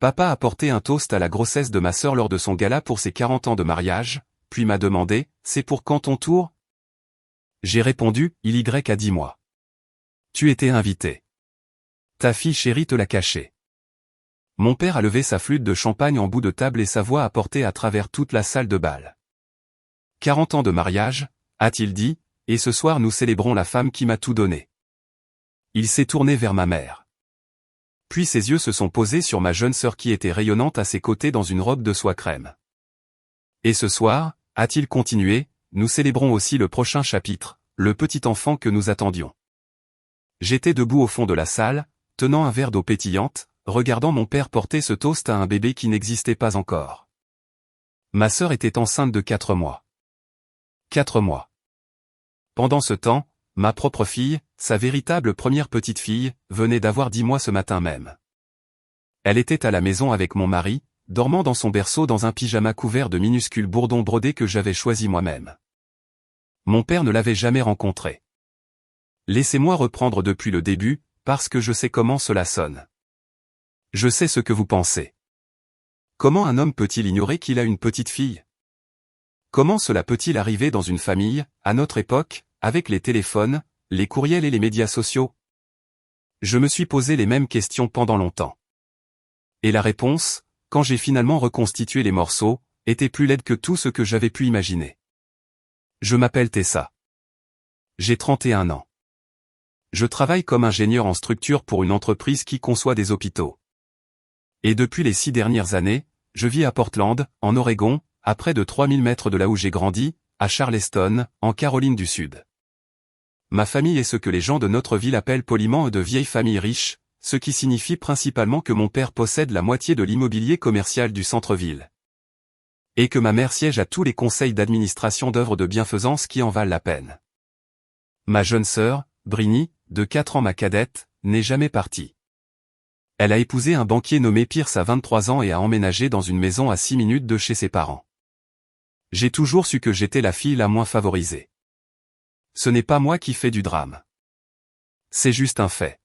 Papa a porté un toast à la grossesse de ma sœur lors de son gala pour ses 40 ans de mariage, puis m'a demandé, c'est pour quand ton tour? J'ai répondu, il y a 10 mois. Tu étais invité. Ta fille chérie te l'a caché. Mon père a levé sa flûte de champagne en bout de table et sa voix a porté à travers toute la salle de bal. 40 ans de mariage, a-t-il dit, et ce soir nous célébrons la femme qui m'a tout donné. Il s'est tourné vers ma mère. Puis ses yeux se sont posés sur ma jeune sœur qui était rayonnante à ses côtés dans une robe de soie crème. Et ce soir, a-t-il continué, nous célébrons aussi le prochain chapitre, le petit enfant que nous attendions. J'étais debout au fond de la salle, tenant un verre d'eau pétillante, regardant mon père porter ce toast à un bébé qui n'existait pas encore. Ma sœur était enceinte de 4 mois. 4 mois. Pendant ce temps, ma propre fille, sa véritable première petite fille, venait d'avoir 10 mois ce matin même. Elle était à la maison avec mon mari, dormant dans son berceau dans un pyjama couvert de minuscules bourdons brodés que j'avais choisis moi-même. Mon père ne l'avait jamais rencontrée. Laissez-moi reprendre depuis le début, parce que je sais comment cela sonne. Je sais ce que vous pensez. Comment un homme peut-il ignorer qu'il a une petite fille? Comment cela peut-il arriver dans une famille, à notre époque, avec les téléphones, les courriels et les médias sociaux? Je me suis posé les mêmes questions pendant longtemps. Et la réponse, quand j'ai finalement reconstitué les morceaux, était plus laide que tout ce que j'avais pu imaginer. Je m'appelle Tessa. J'ai 31 ans. Je travaille comme ingénieur en structure pour une entreprise qui conçoit des hôpitaux. Et depuis les 6 dernières années, je vis à Portland, en Oregon, à près de 3000 mètres de là où j'ai grandi, à Charleston, en Caroline du Sud. Ma famille est ce que les gens de notre ville appellent poliment de vieilles familles riches, ce qui signifie principalement que mon père possède la moitié de l'immobilier commercial du centre-ville. Et que ma mère siège à tous les conseils d'administration d'œuvres de bienfaisance qui en valent la peine. Ma jeune sœur, Brini, de 4 ans ma cadette, n'est jamais partie. Elle a épousé un banquier nommé Pierce à 23 ans et a emménagé dans une maison à 6 minutes de chez ses parents. J'ai toujours su que j'étais la fille la moins favorisée. Ce n'est pas moi qui fais du drame. C'est juste un fait.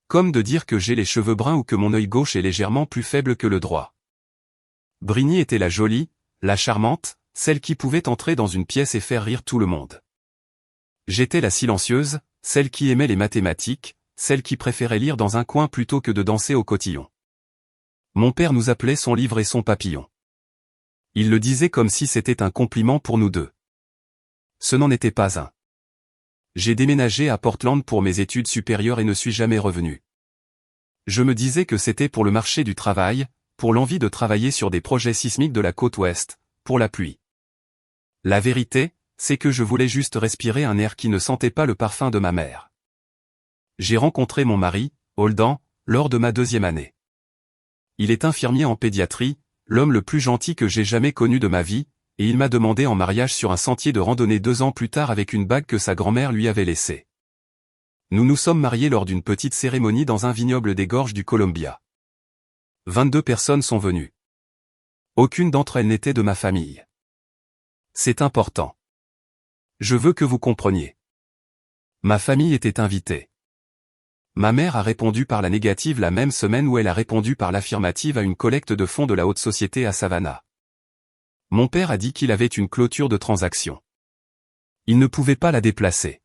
Comme de dire que j'ai les cheveux bruns ou que mon œil gauche est légèrement plus faible que le droit. Brini était la jolie, la charmante, celle qui pouvait entrer dans une pièce et faire rire tout le monde. J'étais la silencieuse, celle qui aimait les mathématiques, celle qui préférait lire dans un coin plutôt que de danser au cotillon. Mon père nous appelait son livre et son papillon. Il le disait comme si c'était un compliment pour nous deux. Ce n'en était pas un. J'ai déménagé à Portland pour mes études supérieures et ne suis jamais revenu. Je me disais que c'était pour le marché du travail, pour l'envie de travailler sur des projets sismiques de la côte ouest, pour la pluie. La vérité, c'est que je voulais juste respirer un air qui ne sentait pas le parfum de ma mère. J'ai rencontré mon mari, Holden, lors de ma 2e année. Il est infirmier en pédiatrie, l'homme le plus gentil que j'ai jamais connu de ma vie, et il m'a demandé en mariage sur un sentier de randonnée 2 ans plus tard avec une bague que sa grand-mère lui avait laissée. Nous nous sommes mariés lors d'une petite cérémonie dans un vignoble des gorges du Columbia. 22 personnes sont venues. Aucune d'entre elles n'était de ma famille. C'est important. Je veux que vous compreniez. Ma famille était invitée. Ma mère a répondu par la négative la même semaine où elle a répondu par l'affirmative à une collecte de fonds de la haute société à Savannah. Mon père a dit qu'il avait une clôture de transaction. Il ne pouvait pas la déplacer.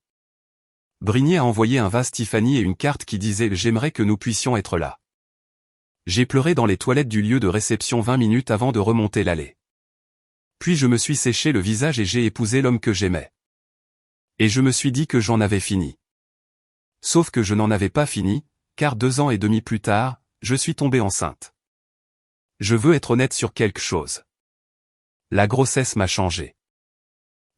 Brini a envoyé un vase Tiffany et une carte qui disait « J'aimerais que nous puissions être là ». J'ai pleuré dans les toilettes du lieu de réception 20 minutes avant de remonter l'allée. Puis je me suis séché le visage et j'ai épousé l'homme que j'aimais. Et je me suis dit que j'en avais fini. Sauf que je n'en avais pas fini, car 2 ans et demi plus tard, je suis tombée enceinte. Je veux être honnête sur quelque chose. La grossesse m'a changé.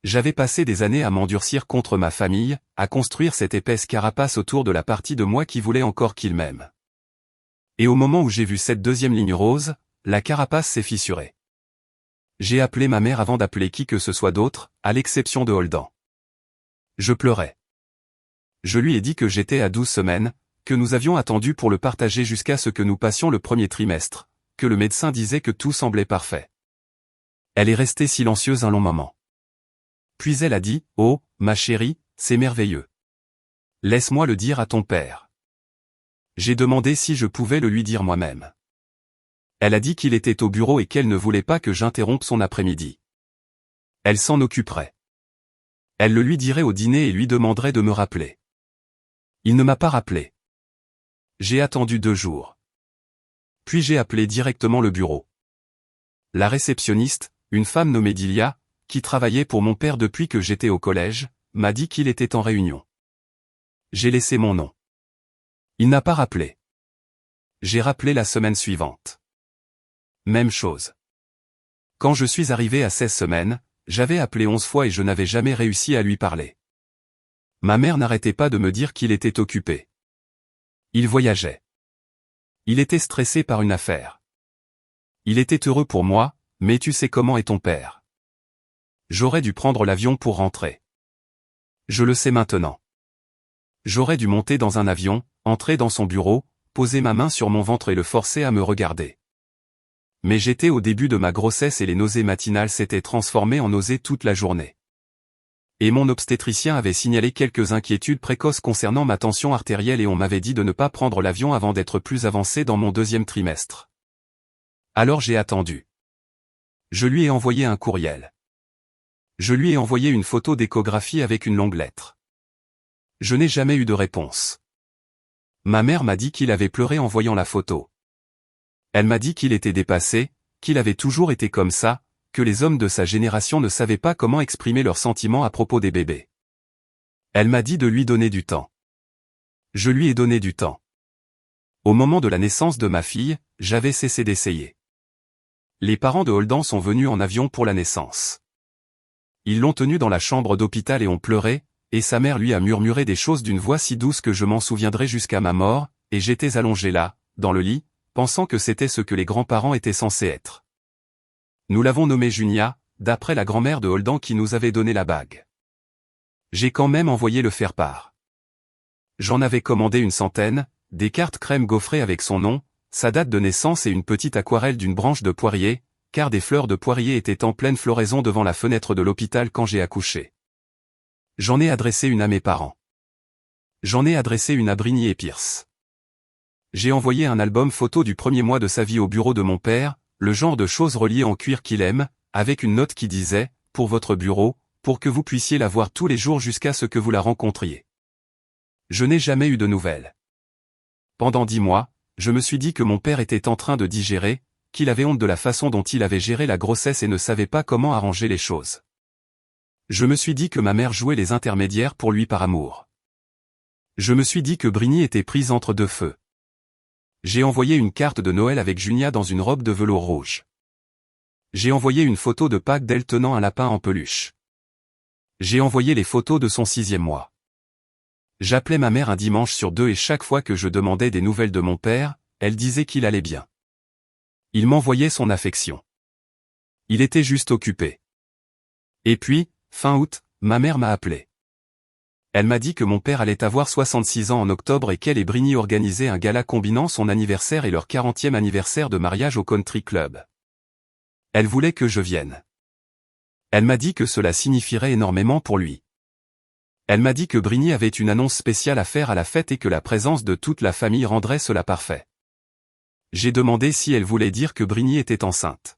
J'avais passé des années à m'endurcir contre ma famille, à construire cette épaisse carapace autour de la partie de moi qui voulait encore qu'il m'aime. Et au moment où j'ai vu cette 2e ligne rose, la carapace s'est fissurée. J'ai appelé ma mère avant d'appeler qui que ce soit d'autre, à l'exception de Holden. Je pleurais. Je lui ai dit que j'étais à 12 semaines, que nous avions attendu pour le partager jusqu'à ce que nous passions le 1er trimestre, que le médecin disait que tout semblait parfait. Elle est restée silencieuse un long moment. Puis elle a dit « Oh, ma chérie, c'est merveilleux. Laisse-moi le dire à ton père. » J'ai demandé si je pouvais le lui dire moi-même. Elle a dit qu'il était au bureau et qu'elle ne voulait pas que j'interrompe son après-midi. Elle s'en occuperait. Elle le lui dirait au dîner et lui demanderait de me rappeler. Il ne m'a pas rappelé. J'ai attendu 2 jours. Puis j'ai appelé directement le bureau. La réceptionniste, une femme nommée Dilia, qui travaillait pour mon père depuis que j'étais au collège, m'a dit qu'il était en réunion. J'ai laissé mon nom. Il n'a pas rappelé. J'ai rappelé la semaine suivante. Même chose. Quand je suis arrivé à 16 semaines, j'avais appelé 11 fois et je n'avais jamais réussi à lui parler. Ma mère n'arrêtait pas de me dire qu'il était occupé. Il voyageait. Il était stressé par une affaire. Il était heureux pour moi, mais tu sais comment est ton père. J'aurais dû prendre l'avion pour rentrer. Je le sais maintenant. J'aurais dû monter dans un avion, entrer dans son bureau, poser ma main sur mon ventre et le forcer à me regarder. Mais j'étais au début de ma grossesse et les nausées matinales s'étaient transformées en nausées toute la journée. Et mon obstétricien avait signalé quelques inquiétudes précoces concernant ma tension artérielle et on m'avait dit de ne pas prendre l'avion avant d'être plus avancé dans mon 2e trimestre. Alors j'ai attendu. Je lui ai envoyé un courriel. Je lui ai envoyé une photo d'échographie avec une longue lettre. Je n'ai jamais eu de réponse. Ma mère m'a dit qu'il avait pleuré en voyant la photo. Elle m'a dit qu'il était dépassé, qu'il avait toujours été comme ça, que les hommes de sa génération ne savaient pas comment exprimer leurs sentiments à propos des bébés. Elle m'a dit de lui donner du temps. Je lui ai donné du temps. Au moment de la naissance de ma fille, j'avais cessé d'essayer. Les parents de Holden sont venus en avion pour la naissance. Ils l'ont tenu dans la chambre d'hôpital et ont pleuré, et sa mère lui a murmuré des choses d'une voix si douce que je m'en souviendrai jusqu'à ma mort, et j'étais allongé là, dans le lit, pensant que c'était ce que les grands-parents étaient censés être. Nous l'avons nommé Junia, d'après la grand-mère de Holden qui nous avait donné la bague. J'ai quand même envoyé le faire-part. J'en avais commandé une centaine, des cartes crème gaufrées avec son nom, sa date de naissance et une petite aquarelle d'une branche de poirier, car des fleurs de poirier étaient en pleine floraison devant la fenêtre de l'hôpital quand j'ai accouché. J'en ai adressé une à mes parents. J'en ai adressé une à Brigny et Pierce. J'ai envoyé un album photo du premier mois de sa vie au bureau de mon père, le genre de choses reliées en cuir qu'il aime, avec une note qui disait « Pour votre bureau, pour que vous puissiez la voir tous les jours jusqu'à ce que vous la rencontriez ». Je n'ai jamais eu de nouvelles. Pendant 10 mois, je me suis dit que mon père était en train de digérer, qu'il avait honte de la façon dont il avait géré la grossesse et ne savait pas comment arranger les choses. Je me suis dit que ma mère jouait les intermédiaires pour lui par amour. Je me suis dit que Brigny était prise entre 2 feux. J'ai envoyé une carte de Noël avec Junia dans une robe de velours rouge. J'ai envoyé une photo de Pâques d'elle tenant un lapin en peluche. J'ai envoyé les photos de son 6e mois. J'appelais ma mère un dimanche sur 2 et chaque fois que je demandais des nouvelles de mon père, elle disait qu'il allait bien. Il m'envoyait son affection. Il était juste occupé. Et puis, fin août, ma mère m'a appelé. Elle m'a dit que mon père allait avoir 66 ans en octobre et qu'elle et Brigny organisaient un gala combinant son anniversaire et leur 40e anniversaire de mariage au country club. Elle voulait que je vienne. Elle m'a dit que cela signifierait énormément pour lui. Elle m'a dit que Brigny avait une annonce spéciale à faire à la fête et que la présence de toute la famille rendrait cela parfait. J'ai demandé si elle voulait dire que Brigny était enceinte.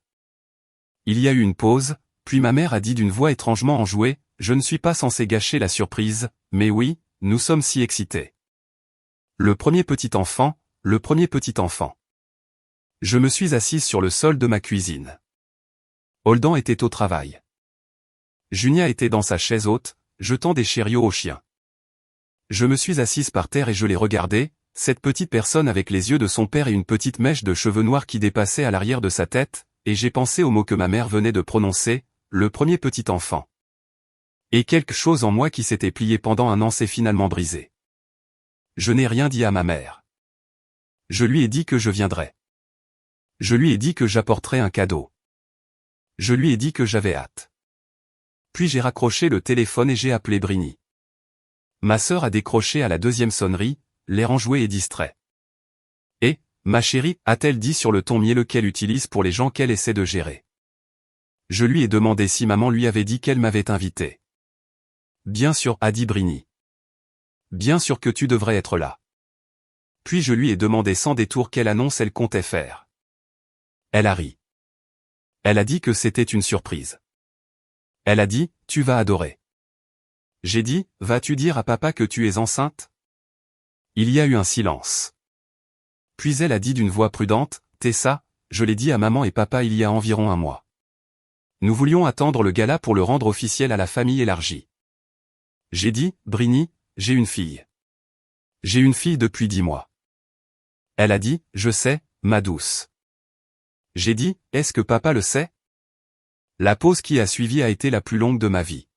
Il y a eu une pause, puis ma mère a dit d'une voix étrangement enjouée, « Je ne suis pas censé gâcher la surprise, mais oui, nous sommes si excités. Le premier petit enfant, le premier petit enfant. » Je me suis assise sur le sol de ma cuisine. Holden était au travail. Junia était dans sa chaise haute, jetant des chariots aux chiens. Je me suis assise par terre et je l'ai regardé, cette petite personne avec les yeux de son père et une petite mèche de cheveux noirs qui dépassait à l'arrière de sa tête, et j'ai pensé au mot que ma mère venait de prononcer, le premier petit enfant. Et quelque chose en moi qui s'était plié pendant un an s'est finalement brisé. Je n'ai rien dit à ma mère. Je lui ai dit que je viendrais. Je lui ai dit que j'apporterais un cadeau. Je lui ai dit que j'avais hâte. Puis j'ai raccroché le téléphone et j'ai appelé Brigny. Ma sœur a décroché à la 2e sonnerie, l'air enjoué et distrait. « Et, ma chérie » a-t-elle dit sur le ton mielleux qu'elle utilise pour les gens qu'elle essaie de gérer. Je lui ai demandé si maman lui avait dit qu'elle m'avait invité. « Bien sûr » a dit Brigny. « Bien sûr que tu devrais être là. » Puis je lui ai demandé sans détour quelle annonce elle comptait faire. Elle a ri. Elle a dit que c'était une surprise. Elle a dit, tu vas adorer. J'ai dit, vas-tu dire à papa que tu es enceinte? Il y a eu un silence. Puis elle a dit d'une voix prudente, Tessa, je l'ai dit à maman et papa il y a environ un mois. Nous voulions attendre le gala pour le rendre officiel à la famille élargie. J'ai dit, Brini, j'ai une fille. J'ai une fille depuis 10 mois. Elle a dit, je sais, ma douce. J'ai dit, est-ce que papa le sait? La pause qui a suivi a été la plus longue de ma vie.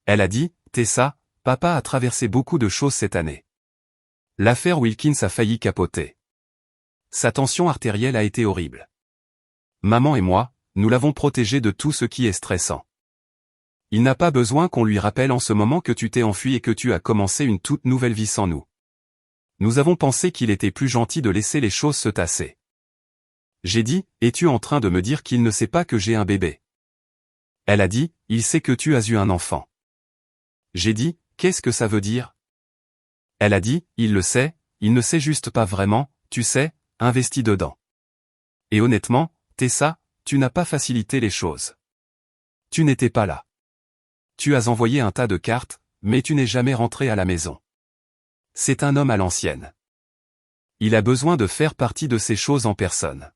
Elle a dit, Tessa, papa a traversé beaucoup de choses cette année. L'affaire Wilkins a failli capoter. Sa tension artérielle a été horrible. Maman et moi, nous l'avons protégé de tout ce qui est stressant. Il n'a pas besoin qu'on lui rappelle en ce moment que tu t'es enfui et que tu as commencé une toute nouvelle vie sans nous. Nous avons pensé qu'il était plus gentil de laisser les choses se tasser. J'ai dit, es-tu en train de me dire qu'il ne sait pas que j'ai un bébé? Elle a dit, il sait que tu as eu un enfant. J'ai dit, qu'est-ce que ça veut dire? Elle a dit, il le sait, il ne sait juste pas vraiment, tu sais, investi dedans. Et honnêtement, Tessa, tu n'as pas facilité les choses. Tu n'étais pas là. Tu as envoyé un tas de cartes, mais tu n'es jamais rentré à la maison. C'est un homme à l'ancienne. Il a besoin de faire partie de ces choses en personne.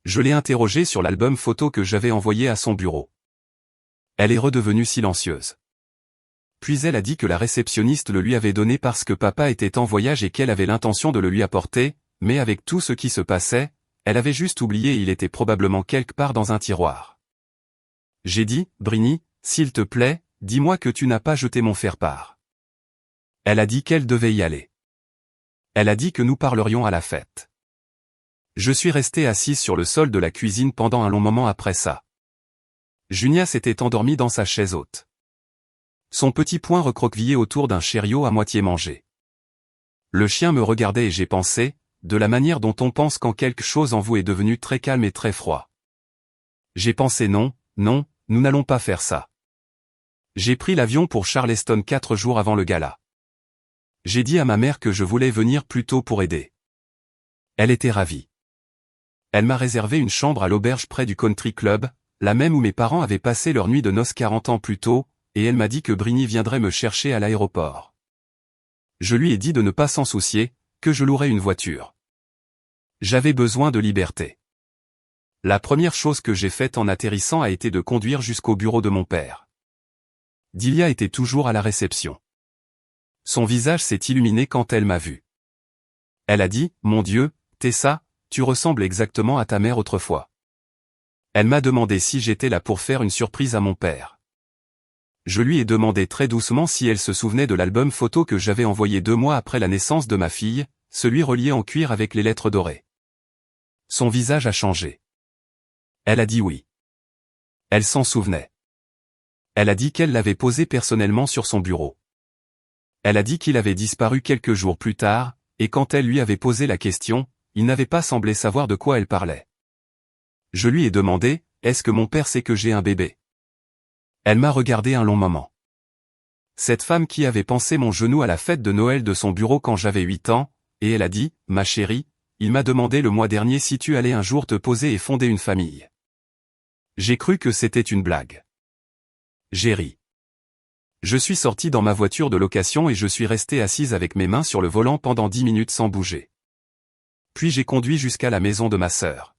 Je l'ai interrogée sur l'album photo que j'avais envoyé à son bureau. Elle est redevenue silencieuse. Puis elle a dit que la réceptionniste le lui avait donné parce que papa était en voyage et qu'elle avait l'intention de le lui apporter, mais avec tout ce qui se passait, elle avait juste oublié et il était probablement quelque part dans un tiroir. J'ai dit, Brini, s'il te plaît, dis-moi que tu n'as pas jeté mon faire-part. Elle a dit qu'elle devait y aller. Elle a dit que nous parlerions à la fête. Je suis resté assise sur le sol de la cuisine pendant un long moment après ça. Junia s'était endormie dans sa chaise haute. Son petit poing recroquevillé autour d'un chériot à moitié mangé. Le chien me regardait et j'ai pensé, de la manière dont on pense quand quelque chose en vous est devenu très calme et très froid. J'ai pensé non, non, nous n'allons pas faire ça. J'ai pris l'avion pour Charleston 4 jours avant le gala. J'ai dit à ma mère que je voulais venir plus tôt pour aider. Elle était ravie. Elle m'a réservé une chambre à l'auberge près du country club, la même où mes parents avaient passé leur nuit de noces 40 ans plus tôt, et elle m'a dit que Brini viendrait me chercher à l'aéroport. Je lui ai dit de ne pas s'en soucier, que je louerais une voiture. J'avais besoin de liberté. La première chose que j'ai faite en atterrissant a été de conduire jusqu'au bureau de mon père. Dilia était toujours à la réception. Son visage s'est illuminé quand elle m'a vu. Elle a dit, mon Dieu, Tessa, tu ressembles exactement à ta mère autrefois. Elle m'a demandé si j'étais là pour faire une surprise à mon père. Je lui ai demandé très doucement si elle se souvenait de l'album photo que j'avais envoyé 2 mois après la naissance de ma fille, celui relié en cuir avec les lettres dorées. Son visage a changé. Elle a dit oui. Elle s'en souvenait. Elle a dit qu'elle l'avait posé personnellement sur son bureau. Elle a dit qu'il avait disparu quelques jours plus tard, et quand elle lui avait posé la question, il n'avait pas semblé savoir de quoi elle parlait. Je lui ai demandé, est-ce que mon père sait que j'ai un bébé? Elle m'a regardé un long moment. Cette femme qui avait pansé mon genou à la fête de Noël de son bureau quand j'avais 8 ans, et elle a dit, ma chérie, il m'a demandé le mois dernier si tu allais un jour te poser et fonder une famille. J'ai cru que c'était une blague. J'ai ri. Je suis sorti dans ma voiture de location et je suis resté assise avec mes mains sur le volant pendant 10 minutes sans bouger. Puis j'ai conduit jusqu'à la maison de ma sœur.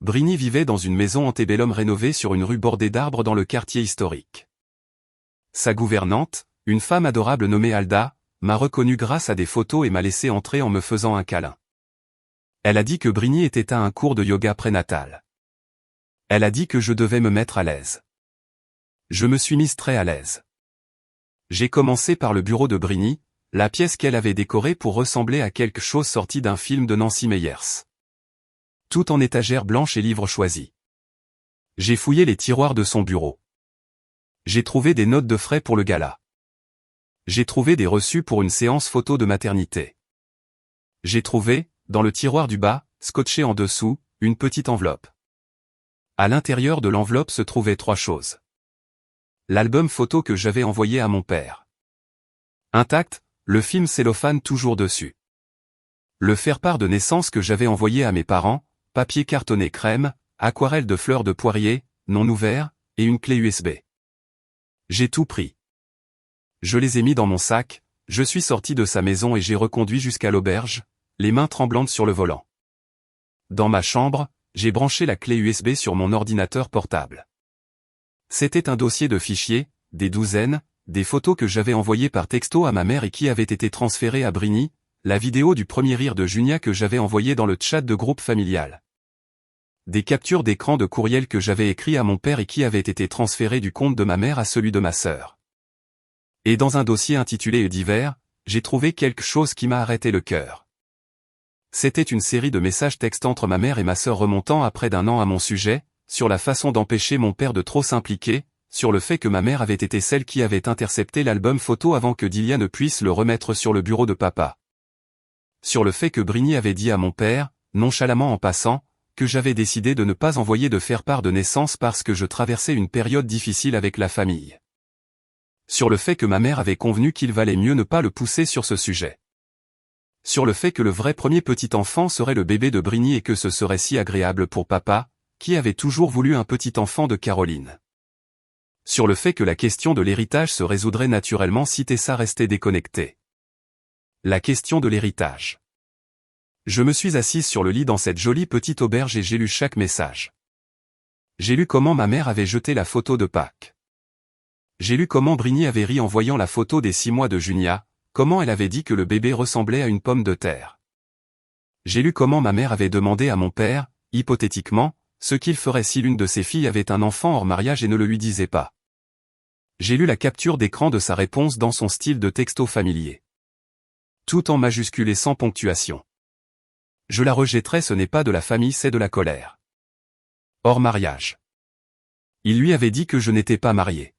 Brini vivait dans une maison antébellum rénovée sur une rue bordée d'arbres dans le quartier historique. Sa gouvernante, une femme adorable nommée Alda, m'a reconnu grâce à des photos et m'a laissé entrer en me faisant un câlin. Elle a dit que Brini était à un cours de yoga prénatal. Elle a dit que je devais me mettre à l'aise. Je me suis mise très à l'aise. J'ai commencé par le bureau de Brini, la pièce qu'elle avait décorée pour ressembler à quelque chose sorti d'un film de Nancy Meyers. Tout en étagères blanches et livres choisis. J'ai fouillé les tiroirs de son bureau. J'ai trouvé des notes de frais pour le gala. J'ai trouvé des reçus pour une séance photo de maternité. J'ai trouvé, dans le tiroir du bas, scotché en dessous, une petite enveloppe. À l'intérieur de l'enveloppe se trouvaient 3 choses. L'album photo que j'avais envoyé à mon père. Intact, le film cellophane toujours dessus. Le faire-part de naissance que j'avais envoyé à mes parents, papier cartonné crème, aquarelle de fleurs de poirier, non ouvert, et une clé USB. J'ai tout pris. Je les ai mis dans mon sac, je suis sorti de sa maison et j'ai reconduit jusqu'à l'auberge, les mains tremblantes sur le volant. Dans ma chambre, j'ai branché la clé USB sur mon ordinateur portable. C'était un dossier de fichiers, des douzaines, des photos que j'avais envoyées par texto à ma mère et qui avaient été transférées à Briny, la vidéo du premier rire de Junia que j'avais envoyée dans le chat de groupe familial. Des captures d'écran de courriel que j'avais écrit à mon père et qui avaient été transférées du compte de ma mère à celui de ma sœur. Et dans un dossier intitulé divers, j'ai trouvé quelque chose qui m'a arrêté le cœur. C'était une série de messages textes entre ma mère et ma sœur remontant à près d'1 an à mon sujet, sur la façon d'empêcher mon père de trop s'impliquer, sur le fait que ma mère avait été celle qui avait intercepté l'album photo avant que Dilia ne puisse le remettre sur le bureau de papa. Sur le fait que Briny avait dit à mon père, nonchalamment en passant, que j'avais décidé de ne pas envoyer de faire-part de naissance parce que je traversais une période difficile avec la famille. Sur le fait que ma mère avait convenu qu'il valait mieux ne pas le pousser sur ce sujet. Sur le fait que le vrai premier petit enfant serait le bébé de Briny et que ce serait si agréable pour papa, qui avait toujours voulu un petit enfant de Caroline. Sur le fait que la question de l'héritage se résoudrait naturellement si Tessa restait déconnectée. La question de l'héritage. Je me suis assise sur le lit dans cette jolie petite auberge et j'ai lu chaque message. J'ai lu comment ma mère avait jeté la photo de Pâques. J'ai lu comment Briny avait ri en voyant la photo des 6 mois de Junia, comment elle avait dit que le bébé ressemblait à une pomme de terre. J'ai lu comment ma mère avait demandé à mon père, hypothétiquement, ce qu'il ferait si l'une de ses filles avait un enfant hors mariage et ne le lui disait pas. J'ai lu la capture d'écran de sa réponse dans son style de texto familier. Tout en majuscule et sans ponctuation. Je la rejetterai, ce n'est pas de la famille, c'est de la colère. Hors mariage. Il lui avait dit que je n'étais pas marié.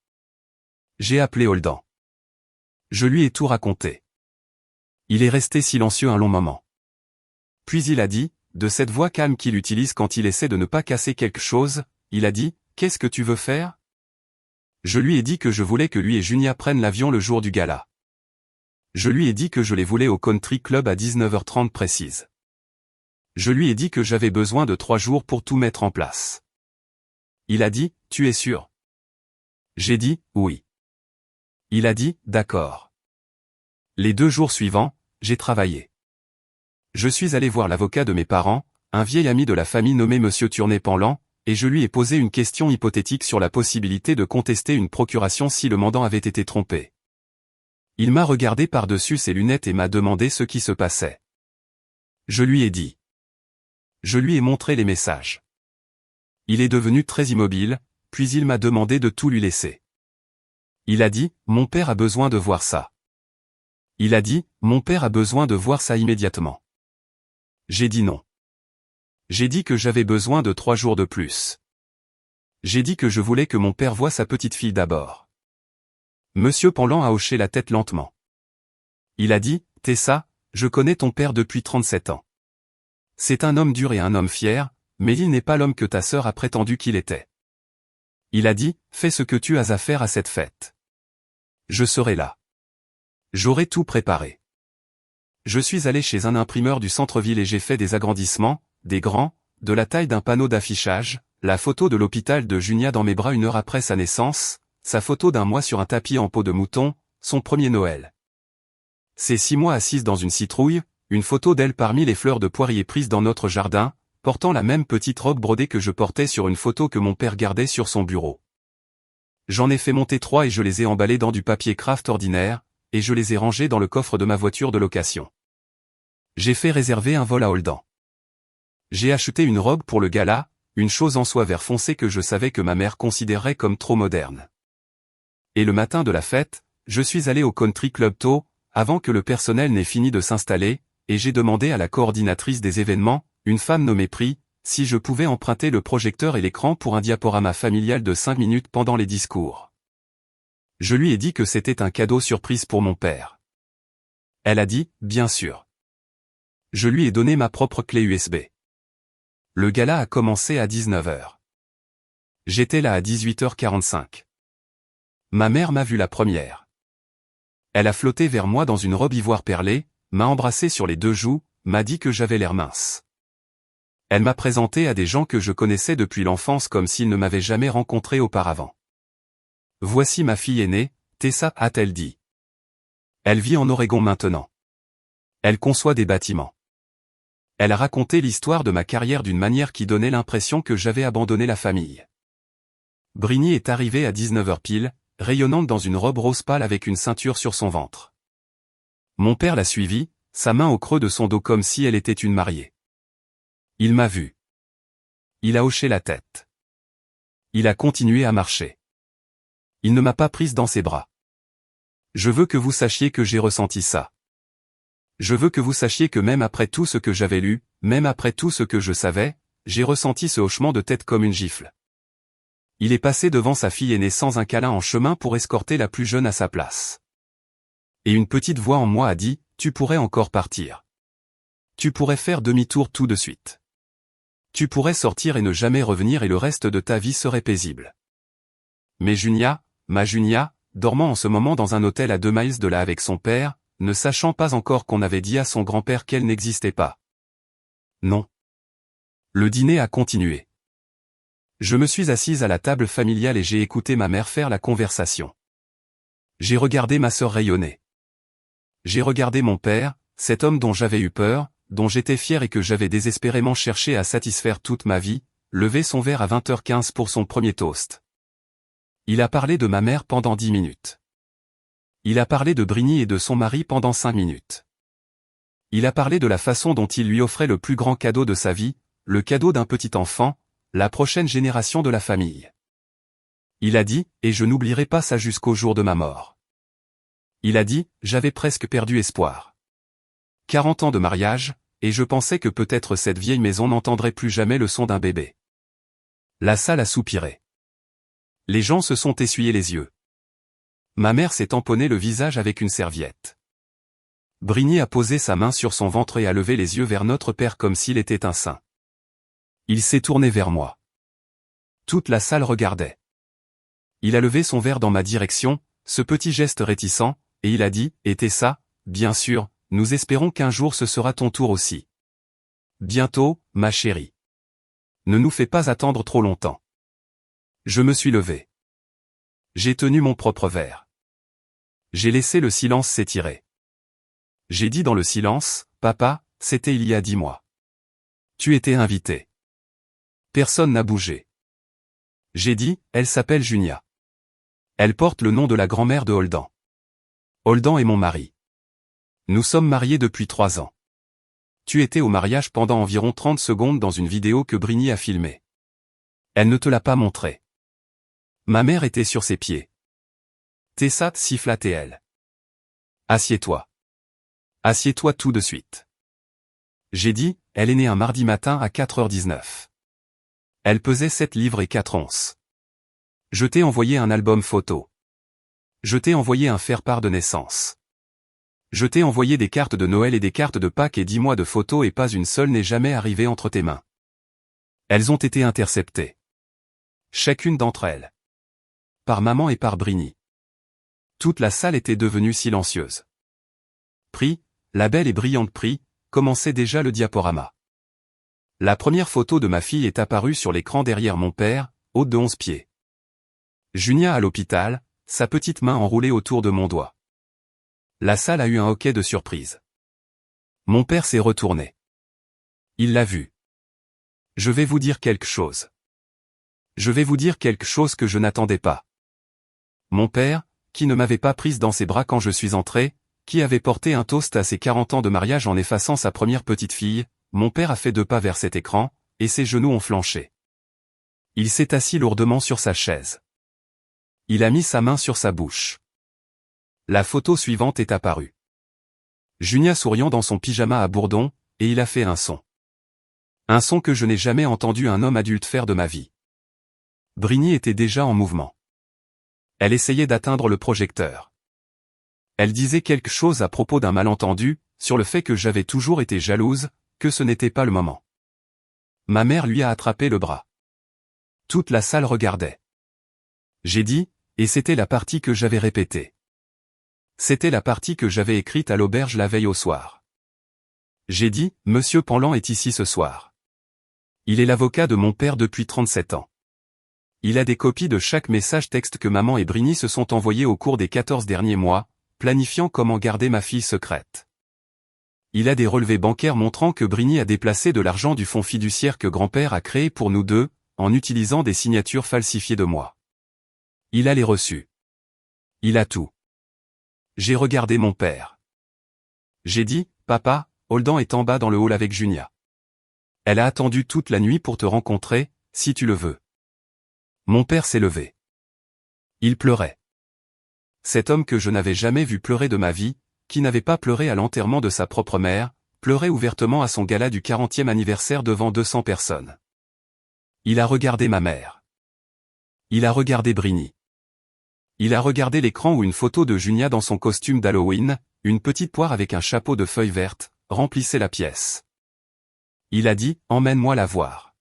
J'ai appelé Holdan. Je lui ai tout raconté. Il est resté silencieux un long moment. Puis il a dit, de cette voix calme qu'il utilise quand il essaie de ne pas casser quelque chose, il a dit, « Qu'est-ce que tu veux faire ?» Je lui ai dit que je voulais que lui et Junia prennent l'avion le jour du gala. Je lui ai dit que je les voulais au country club à 19h30 précise. Je lui ai dit que j'avais besoin de 3 jours pour tout mettre en place. Il a dit, « Tu es sûr ?» J'ai dit, « Oui. » Il a dit, « D'accord. » Les 2 jours suivants, j'ai travaillé. Je suis allé voir l'avocat de mes parents, un vieil ami de la famille nommé Monsieur Tourné-Panlan, et je lui ai posé une question hypothétique sur la possibilité de contester une procuration si le mandant avait été trompé. Il m'a regardé par-dessus ses lunettes et m'a demandé ce qui se passait. Je lui ai dit. Je lui ai montré les messages. Il est devenu très immobile, puis il m'a demandé de tout lui laisser. Il a dit, mon père a besoin de voir ça. Il a dit, mon père a besoin de voir ça immédiatement. J'ai dit non. J'ai dit que j'avais besoin de 3 jours de plus. J'ai dit que je voulais que mon père voie sa petite fille d'abord. Monsieur Panlan a hoché la tête lentement. Il a dit, Tessa, je connais ton père depuis 37 ans. C'est un homme dur et un homme fier, mais il n'est pas l'homme que ta sœur a prétendu qu'il était. Il a dit, fais ce que tu as à faire à cette fête. Je serai là. J'aurai tout préparé. Je suis allé chez un imprimeur du centre-ville et j'ai fait des agrandissements, des grands, de la taille d'un panneau d'affichage, la photo de l'hôpital de Junia dans mes bras 1 heure après sa naissance, sa photo d'1 mois sur un tapis en peau de mouton, son premier Noël. Ses 6 mois assise dans une citrouille, une photo d'elle parmi les fleurs de poirier prises dans notre jardin, portant la même petite robe brodée que je portais sur une photo que mon père gardait sur son bureau. J'en ai fait monter 3 et je les ai emballés dans du papier craft ordinaire, et je les ai rangés dans le coffre de ma voiture de location. J'ai fait réserver un vol à Holdan. J'ai acheté une robe pour le gala, une chose en soie vert foncé que je savais que ma mère considérait comme trop moderne. Et le matin de la fête, je suis allé au country club tôt, avant que le personnel n'ait fini de s'installer, et j'ai demandé à la coordinatrice des événements, une femme nommée Pri, si je pouvais emprunter le projecteur et l'écran pour un diaporama familial de 5 minutes pendant les discours. Je lui ai dit que c'était un cadeau surprise pour mon père. Elle a dit, bien sûr. Je lui ai donné ma propre clé USB. Le gala a commencé à 19h. J'étais là à 18h45. Ma mère m'a vu la première. Elle a flotté vers moi dans une robe ivoire perlée, m'a embrassé sur les 2 joues, m'a dit que j'avais l'air mince. Elle m'a présenté à des gens que je connaissais depuis l'enfance comme s'ils ne m'avaient jamais rencontré auparavant. Voici ma fille aînée, Tessa, a-t-elle dit. Elle vit en Oregon maintenant. Elle conçoit des bâtiments. Elle a raconté l'histoire de ma carrière d'une manière qui donnait l'impression que j'avais abandonné la famille. Britney est arrivée à 19h pile, rayonnante dans une robe rose pâle avec une ceinture sur son ventre. Mon père l'a suivie, sa main au creux de son dos comme si elle était une mariée. Il m'a vu. Il a hoché la tête. Il a continué à marcher. Il ne m'a pas prise dans ses bras. Je veux que vous sachiez que j'ai ressenti ça. Je veux que vous sachiez que même après tout ce que j'avais lu, même après tout ce que je savais, j'ai ressenti ce hochement de tête comme une gifle. Il est passé devant sa fille aînée sans un câlin en chemin pour escorter la plus jeune à sa place. Et une petite voix en moi a dit, tu pourrais encore partir. Tu pourrais faire demi-tour tout de suite. Tu pourrais sortir et ne jamais revenir et le reste de ta vie serait paisible. Mais Junia, ma Junia, dormant en ce moment dans un hôtel à 2 miles de là avec son père, ne sachant pas encore qu'on avait dit à son grand-père qu'elle n'existait pas. Non. Le dîner a continué. Je me suis assise à la table familiale et j'ai écouté ma mère faire la conversation. J'ai regardé ma sœur rayonner. J'ai regardé mon père, cet homme dont j'avais eu peur, dont j'étais fier et que j'avais désespérément cherché à satisfaire toute ma vie, lever son verre à 20h15 pour son premier toast. Il a parlé de ma mère pendant 10 minutes. Il a parlé de Britney et de son mari pendant 5 minutes. Il a parlé de la façon dont il lui offrait le plus grand cadeau de sa vie, le cadeau d'un petit enfant, la prochaine génération de la famille. Il a dit, et je n'oublierai pas ça jusqu'au jour de ma mort. Il a dit, j'avais presque perdu espoir. 40 ans de mariage, et je pensais que peut-être cette vieille maison n'entendrait plus jamais le son d'un bébé. La salle a soupiré. Les gens se sont essuyés les yeux. Ma mère s'est tamponné le visage avec une serviette. Britney a posé sa main sur son ventre et a levé les yeux vers notre père comme s'il était un saint. Il s'est tourné vers moi. Toute la salle regardait. Il a levé son verre dans ma direction, ce petit geste réticent, et il a dit, « Et Tessa, bien sûr, nous espérons qu'un jour ce sera ton tour aussi. Bientôt, ma chérie. Ne nous fais pas attendre trop longtemps. » Je me suis levé. J'ai tenu mon propre verre. J'ai laissé le silence s'étirer. J'ai dit dans le silence, « Papa, c'était il y a 10 mois. Tu étais invité. » Personne n'a bougé. J'ai dit, « Elle s'appelle Junia. Elle porte le nom de la grand-mère de Holden. Holden est mon mari. Nous sommes mariés depuis 3 ans. Tu étais au mariage pendant environ 30 secondes dans une vidéo que Britney a filmée. Elle ne te l'a pas montré. Ma mère était sur ses pieds. Tessa siffla elle. Assieds-toi. Assieds-toi tout de suite. J'ai dit, elle est née un mardi matin à 4h19. Elle pesait 7 livres et 4 onces. Je t'ai envoyé un album photo. Je t'ai envoyé un faire-part de naissance. Je t'ai envoyé des cartes de Noël et des cartes de Pâques et 10 mois de photos et pas une seule n'est jamais arrivée entre tes mains. Elles ont été interceptées. Chacune d'entre elles. Par maman et par Britney. Toute la salle était devenue silencieuse. Puis, la belle et brillante Pri, commençait déjà le diaporama. La première photo de ma fille est apparue sur l'écran derrière mon père, haute de 11 pieds. Junia à l'hôpital, sa petite main enroulée autour de mon doigt. La salle a eu un hoquet de surprise. Mon père s'est retourné. Il l'a vu. Je vais vous dire quelque chose. Je vais vous dire quelque chose que je n'attendais pas. Mon père, qui ne m'avait pas prise dans ses bras quand je suis entré, qui avait porté un toast à ses 40 ans de mariage en effaçant sa première petite fille, mon père a fait 2 pas vers cet écran, et ses genoux ont flanché. Il s'est assis lourdement sur sa chaise. Il a mis sa main sur sa bouche. La photo suivante est apparue. Junia souriant dans son pyjama à bourdon, et il a fait un son. Un son que je n'ai jamais entendu un homme adulte faire de ma vie. Britney était déjà en mouvement. Elle essayait d'atteindre le projecteur. Elle disait quelque chose à propos d'un malentendu, sur le fait que j'avais toujours été jalouse, que ce n'était pas le moment. Ma mère lui a attrapé le bras. Toute la salle regardait. J'ai dit, et c'était la partie que j'avais répétée. C'était la partie que j'avais écrite à l'auberge la veille au soir. J'ai dit, Monsieur Penland est ici ce soir. Il est l'avocat de mon père depuis 37 ans. Il a des copies de chaque message texte que maman et Brini se sont envoyés au cours des 14 derniers mois, planifiant comment garder ma fille secrète. Il a des relevés bancaires montrant que Brini a déplacé de l'argent du fonds fiduciaire que grand-père a créé pour nous deux, en utilisant des signatures falsifiées de moi. Il a les reçus. Il a tout. J'ai regardé mon père. J'ai dit, papa, Holden est en bas dans le hall avec Junia. Elle a attendu toute la nuit pour te rencontrer, si tu le veux. Mon père s'est levé. Il pleurait. Cet homme que je n'avais jamais vu pleurer de ma vie, qui n'avait pas pleuré à l'enterrement de sa propre mère, pleurait ouvertement à son gala du 40e anniversaire devant 200 personnes. Il a regardé ma mère. Il a regardé Brini. Il a regardé l'écran où une photo de Junia dans son costume d'Halloween, une petite poire avec un chapeau de feuilles vertes, remplissait la pièce. Il a dit, emmène-moi la voir.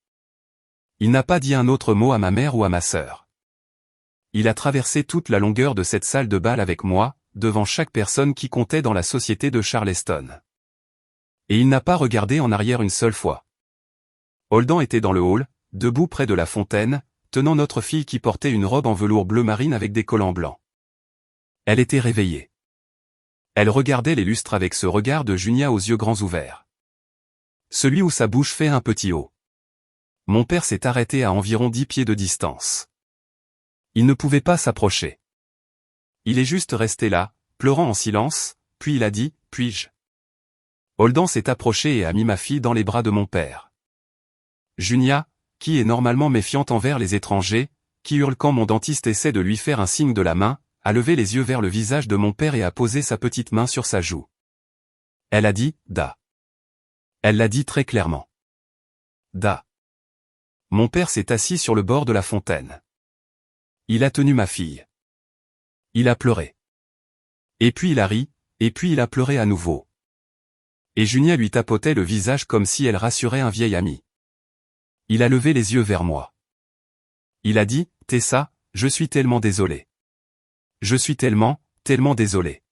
Il n'a pas dit un autre mot à ma mère ou à ma sœur. Il a traversé toute la longueur de cette salle de bal avec moi, devant chaque personne qui comptait dans la société de Charleston. Et il n'a pas regardé en arrière une seule fois. Holden était dans le hall, debout près de la fontaine, tenant notre fille qui portait une robe en velours bleu marine avec des collants blancs. Elle était réveillée. Elle regardait les lustres avec ce regard de Junia aux yeux grands ouverts. Celui où sa bouche fait un petit O. Mon père s'est arrêté à environ 10 pieds de distance. Il ne pouvait pas s'approcher. Il est juste resté là, pleurant en silence, puis il a dit, puis-je. Holden s'est approché et a mis ma fille dans les bras de mon père. Junia, qui est normalement méfiante envers les étrangers, qui hurle quand mon dentiste essaie de lui faire un signe de la main, a levé les yeux vers le visage de mon père et a posé sa petite main sur sa joue. Elle a dit, Da. Elle l'a dit très clairement. Da. Mon père s'est assis sur le bord de la fontaine. Il a tenu ma fille. Il a pleuré. Et puis il a ri, et puis il a pleuré à nouveau. Et Junia lui tapotait le visage comme si elle rassurait un vieil ami. Il a levé les yeux vers moi. Il a dit, Tessa, je suis tellement désolé. Je suis tellement désolé.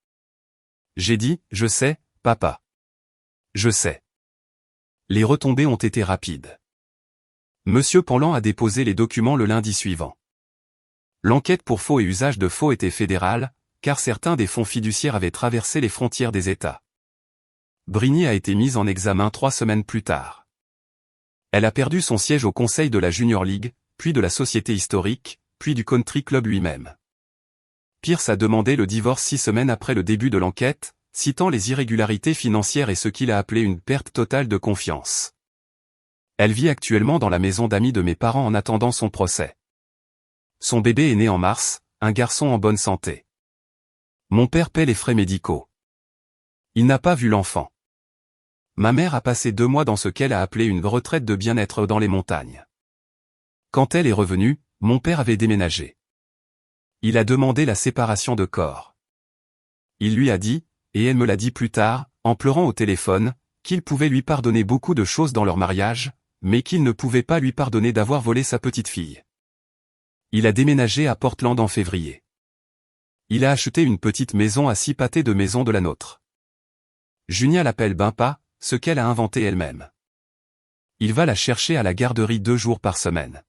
J'ai dit, je sais, papa. Je sais. Les retombées ont été rapides. Monsieur Penland a déposé les documents le lundi suivant. L'enquête pour faux et usage de faux était fédérale, car certains des fonds fiduciaires avaient traversé les frontières des États. Brini a été mise en examen 3 semaines plus tard. Elle a perdu son siège au conseil de la Junior League, puis de la Société historique, puis du Country Club lui-même. Pierce a demandé le divorce 6 semaines après le début de l'enquête, citant les irrégularités financières et ce qu'il a appelé une perte totale de confiance. Elle vit actuellement dans la maison d'amis de mes parents en attendant son procès. Son bébé est né en mars, un garçon en bonne santé. Mon père paie les frais médicaux. Il n'a pas vu l'enfant. Ma mère a passé 2 mois dans ce qu'elle a appelé une retraite de bien-être dans les montagnes. Quand elle est revenue, mon père avait déménagé. Il a demandé la séparation de corps. Il lui a dit, et elle me l'a dit plus tard, en pleurant au téléphone, qu'il pouvait lui pardonner beaucoup de choses dans leur mariage, mais qu'il ne pouvait pas lui pardonner d'avoir volé sa petite fille. Il a déménagé à Portland en février. Il a acheté une petite maison à 6 pâtés de maison de la nôtre. Junia l'appelle Bimpa, ce qu'elle a inventé elle-même. Il va la chercher à la garderie 2 jours par semaine.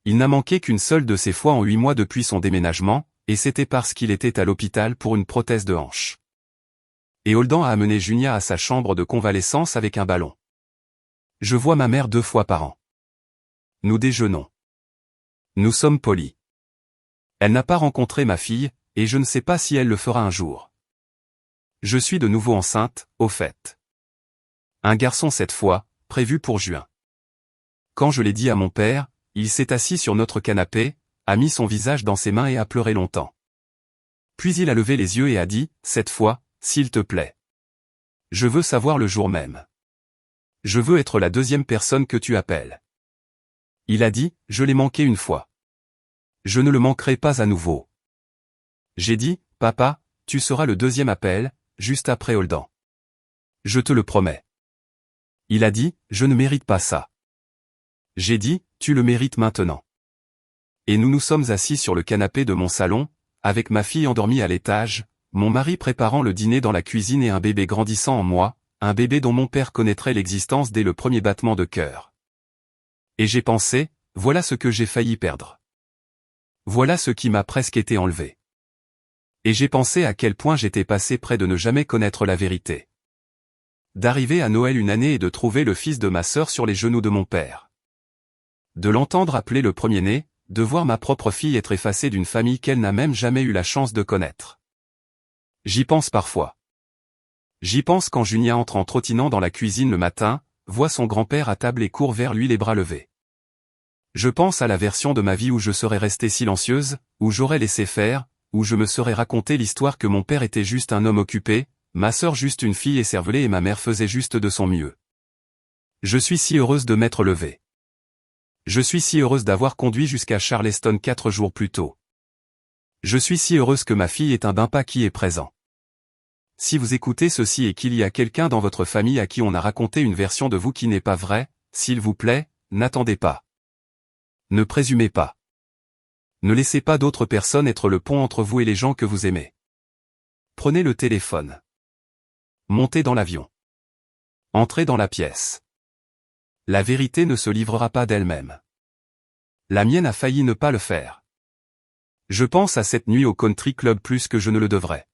Il n'a manqué qu'une seule de ces fois en 8 mois depuis son déménagement, et c'était parce qu'il était à l'hôpital pour une prothèse de hanche. Et Holden a amené Junia à sa chambre de convalescence avec un ballon. Je vois ma mère 2 fois par an. Nous déjeunons. Nous sommes polis. Elle n'a pas rencontré ma fille, et je ne sais pas si elle le fera un jour. Je suis de nouveau enceinte, au fait. Un garçon cette fois, prévu pour juin. Quand je l'ai dit à mon père, il s'est assis sur notre canapé, a mis son visage dans ses mains et a pleuré longtemps. Puis il a levé les yeux et a dit, cette fois, s'il te plaît. Je veux savoir le jour même. Je veux être la 2e personne que tu appelles. Il a dit, je l'ai manqué une fois. Je ne le manquerai pas à nouveau. J'ai dit, papa, tu seras le 2e appel, juste après Holden. Je te le promets. Il a dit, je ne mérite pas ça. J'ai dit, tu le mérites maintenant. Et nous nous sommes assis sur le canapé de mon salon, avec ma fille endormie à l'étage, mon mari préparant le dîner dans la cuisine et un bébé grandissant en moi, un bébé dont mon père connaîtrait l'existence dès le premier battement de cœur. Et j'ai pensé, voilà ce que j'ai failli perdre. Voilà ce qui m'a presque été enlevé. Et j'ai pensé à quel point j'étais passé près de ne jamais connaître la vérité. D'arriver à Noël une année et de trouver le fils de ma sœur sur les genoux de mon père. De l'entendre appeler le premier-né, de voir ma propre fille être effacée d'une famille qu'elle n'a même jamais eu la chance de connaître. J'y pense parfois. J'y pense quand Junia entre en trottinant dans la cuisine le matin, voit son grand-père à table et court vers lui les bras levés. Je pense à la version de ma vie où je serais restée silencieuse, où j'aurais laissé faire, où je me serais raconté l'histoire que mon père était juste un homme occupé, ma sœur juste une fille écervelée et ma mère faisait juste de son mieux. Je suis si heureuse de m'être levée. Je suis si heureuse d'avoir conduit jusqu'à Charleston 4 jours plus tôt. Je suis si heureuse que ma fille est un Bimpa qui est présent. Si vous écoutez ceci et qu'il y a quelqu'un dans votre famille à qui on a raconté une version de vous qui n'est pas vraie, s'il vous plaît, n'attendez pas. Ne présumez pas. Ne laissez pas d'autres personnes être le pont entre vous et les gens que vous aimez. Prenez le téléphone. Montez dans l'avion. Entrez dans la pièce. La vérité ne se livrera pas d'elle-même. La mienne a failli ne pas le faire. Je pense à cette nuit au country club plus que je ne le devrais.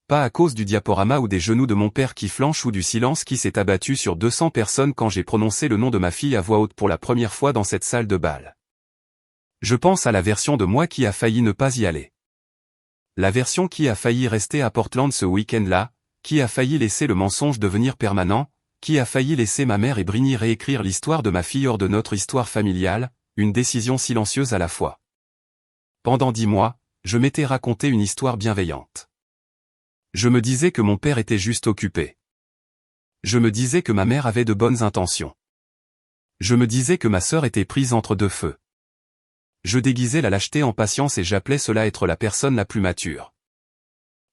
Pas à cause du diaporama ou des genoux de mon père qui flanchent ou du silence qui s'est abattu sur 200 personnes quand j'ai prononcé le nom de ma fille à voix haute pour la première fois dans cette salle de bal. Je pense à la version de moi qui a failli ne pas y aller. La version qui a failli rester à Portland ce week-end-là, qui a failli laisser le mensonge devenir permanent, qui a failli laisser ma mère et Brini réécrire l'histoire de ma fille hors de notre histoire familiale, une décision silencieuse à la fois. Pendant 10 mois, je m'étais raconté une histoire bienveillante. Je me disais que mon père était juste occupé. Je me disais que ma mère avait de bonnes intentions. Je me disais que ma sœur était prise entre deux feux. Je déguisais la lâcheté en patience et j'appelais cela être la personne la plus mature.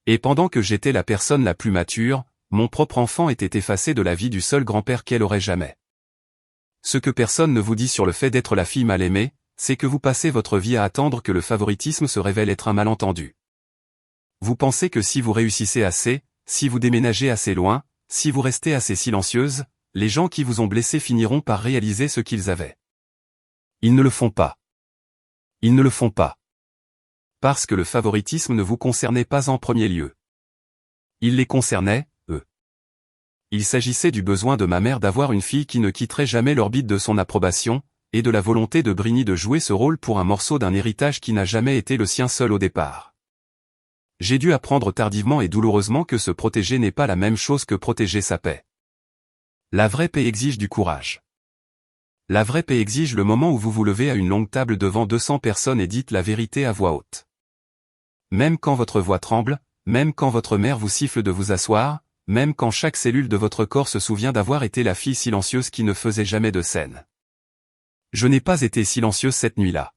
Et pendant que j'étais la personne la plus mature, mon propre enfant était effacé de la vie du seul grand-père qu'elle aurait jamais. Ce que personne ne vous dit sur le fait d'être la fille mal aimée, c'est que vous passez votre vie à attendre que le favoritisme se révèle être un malentendu. Vous pensez que si vous réussissez assez, si vous déménagez assez loin, si vous restez assez silencieuse, les gens qui vous ont blessé finiront par réaliser ce qu'ils avaient. Ils ne le font pas. Ils ne le font pas. Parce que le favoritisme ne vous concernait pas en premier lieu. Il les concernait, eux. Il s'agissait du besoin de ma mère d'avoir une fille qui ne quitterait jamais l'orbite de son approbation, et de la volonté de Brini de jouer ce rôle pour un morceau d'un héritage qui n'a jamais été le sien seul au départ. J'ai dû apprendre tardivement et douloureusement que se protéger n'est pas la même chose que protéger sa paix. La vraie paix exige du courage. La vraie paix exige le moment où vous vous levez à une longue table devant 200 personnes et dites la vérité à voix haute. Même quand votre voix tremble, même quand votre mère vous siffle de vous asseoir, même quand chaque cellule de votre corps se souvient d'avoir été la fille silencieuse qui ne faisait jamais de scène. Je n'ai pas été silencieuse cette nuit-là.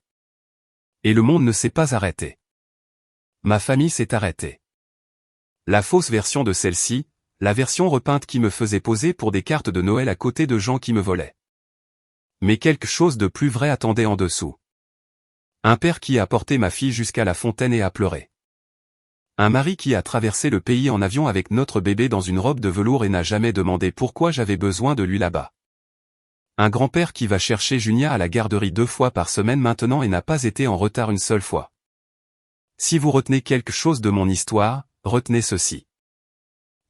Et le monde ne s'est pas arrêté. Ma famille s'est arrêtée. La fausse version de celle-ci, la version repeinte qui me faisait poser pour des cartes de Noël à côté de gens qui me volaient. Mais quelque chose de plus vrai attendait en dessous. Un père qui a porté ma fille jusqu'à la fontaine et a pleuré. Un mari qui a traversé le pays en avion avec notre bébé dans une robe de velours et n'a jamais demandé pourquoi j'avais besoin de lui là-bas. Un grand-père qui va chercher Junia à la garderie 2 fois par semaine maintenant et n'a pas été en retard une seule fois. Si vous retenez quelque chose de mon histoire, retenez ceci.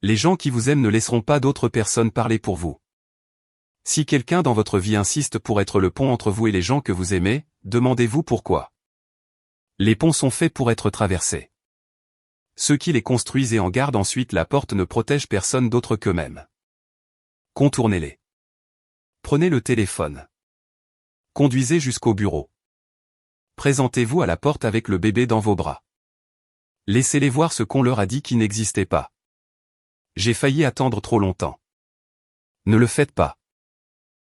Les gens qui vous aiment ne laisseront pas d'autres personnes parler pour vous. Si quelqu'un dans votre vie insiste pour être le pont entre vous et les gens que vous aimez, demandez-vous pourquoi. Les ponts sont faits pour être traversés. Ceux qui les construisent et en gardent ensuite la porte ne protègent personne d'autre qu'eux-mêmes. Contournez-les. Prenez le téléphone. Conduisez jusqu'au bureau. Présentez-vous à la porte avec le bébé dans vos bras. Laissez-les voir ce qu'on leur a dit qui n'existait pas. J'ai failli attendre trop longtemps. Ne le faites pas.